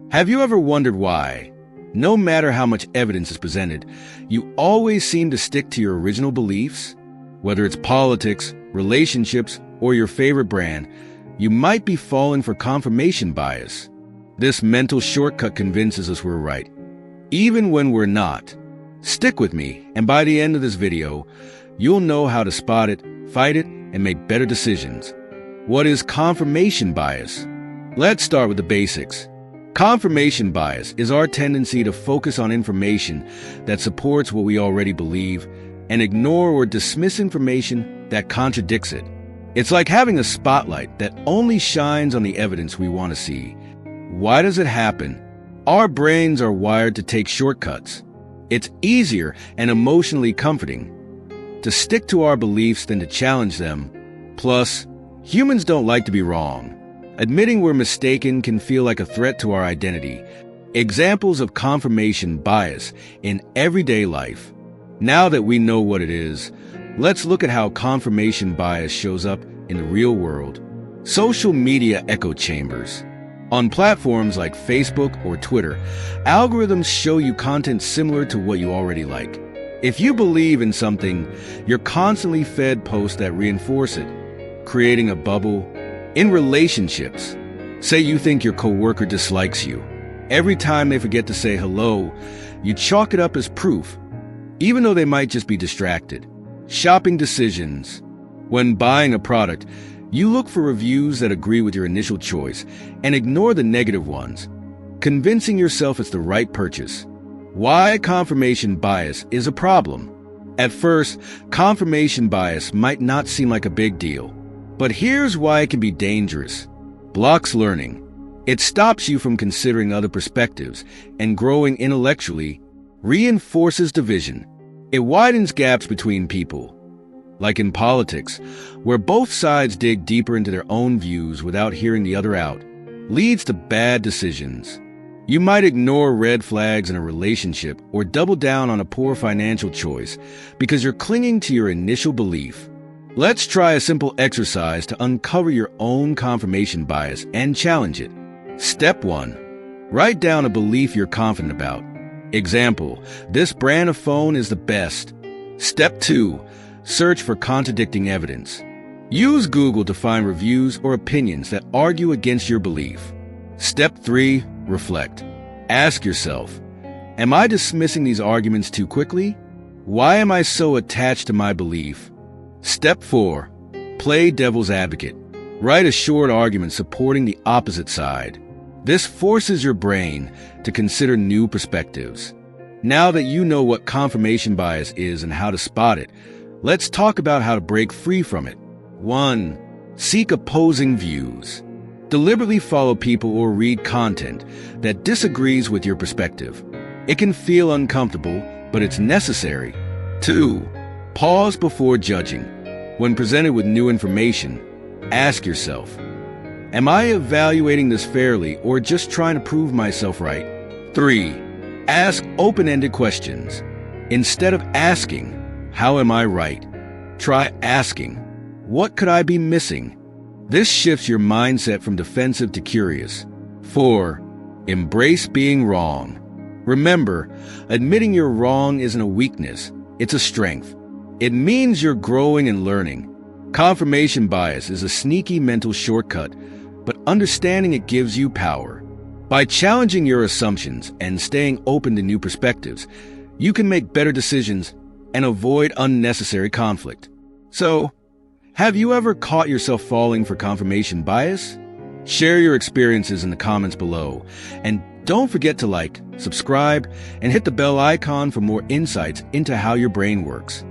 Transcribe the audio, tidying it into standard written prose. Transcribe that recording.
Have you ever wondered why, no matter how much evidence is presented, you always seem to stick to your original beliefs? Whether it's politics, relationships, or your favorite brand, you might be falling for confirmation bias. This mental shortcut convinces us we're right, even when we're not. Stick with me, and by the end of this video, you'll know how to spot it, fight it, and make better decisions. What is confirmation bias? Let's start with the basics. Confirmation bias is our tendency to focus on information that supports what we already believe and ignore or dismiss information that contradicts it. It's like having a spotlight that only shines on the evidence we want to see. Why does it happen? Our brains are wired to take shortcuts. It's easier and emotionally comforting to stick to our beliefs than to challenge them. Plus, humans don't like to be wrong. Admitting we're mistaken can feel like a threat to our identity. Examples of confirmation bias in everyday life. Now that we know what it is, let's look at how confirmation bias shows up in the real world. Social media echo chambers. On platforms like Facebook or Twitter, algorithms show you content similar to what you already like. If you believe in something, you're constantly fed posts that reinforce it, creating a bubble. In relationships, say you think your coworker dislikes you. Every time they forget to say hello, you chalk it up as proof, even though they might just be distracted. Shopping decisions. When buying a product, you look for reviews that agree with your initial choice and ignore the negative ones, convincing yourself it's the right purchase. Why confirmation bias is a problem. At first, confirmation bias might not seem like a big deal. But here's why it can be dangerous. Blocks learning. It stops you from considering other perspectives and growing intellectually. Reinforces division. It widens gaps between people. Like in politics, where both sides dig deeper into their own views without hearing the other out. Leads to bad decisions. You might ignore red flags in a relationship or double down on a poor financial choice because you're clinging to your initial belief. Let's try a simple exercise to uncover your own confirmation bias and challenge it. Step 1. Write down a belief you're confident about. Example, this brand of phone is the best. Step 2. Search for contradicting evidence. Use Google to find reviews or opinions that argue against your belief. Step 3. Reflect. Ask yourself, am I dismissing these arguments too quickly? Why am I so attached to my belief? Step 4. Play devil's advocate. Write a short argument supporting the opposite side. This forces your brain to consider new perspectives. Now that you know what confirmation bias is and how to spot it, let's talk about how to break free from it. 1. Seek opposing views. Deliberately follow people or read content that disagrees with your perspective. It can feel uncomfortable, but it's necessary. 2. Pause before judging. When presented with new information, ask yourself, am I evaluating this fairly or just trying to prove myself right? 3. Ask open-ended questions. Instead of asking, how am I right? Try asking, what could I be missing? This shifts your mindset from defensive to curious. 4. Embrace being wrong. Remember, admitting you're wrong isn't a weakness, it's a strength. It means you're growing and learning. Confirmation bias is a sneaky mental shortcut, but understanding it gives you power. By challenging your assumptions and staying open to new perspectives, you can make better decisions and avoid unnecessary conflict. So, have you ever caught yourself falling for confirmation bias? Share your experiences in the comments below, and don't forget to like, subscribe, and hit the bell icon for more insights into how your brain works.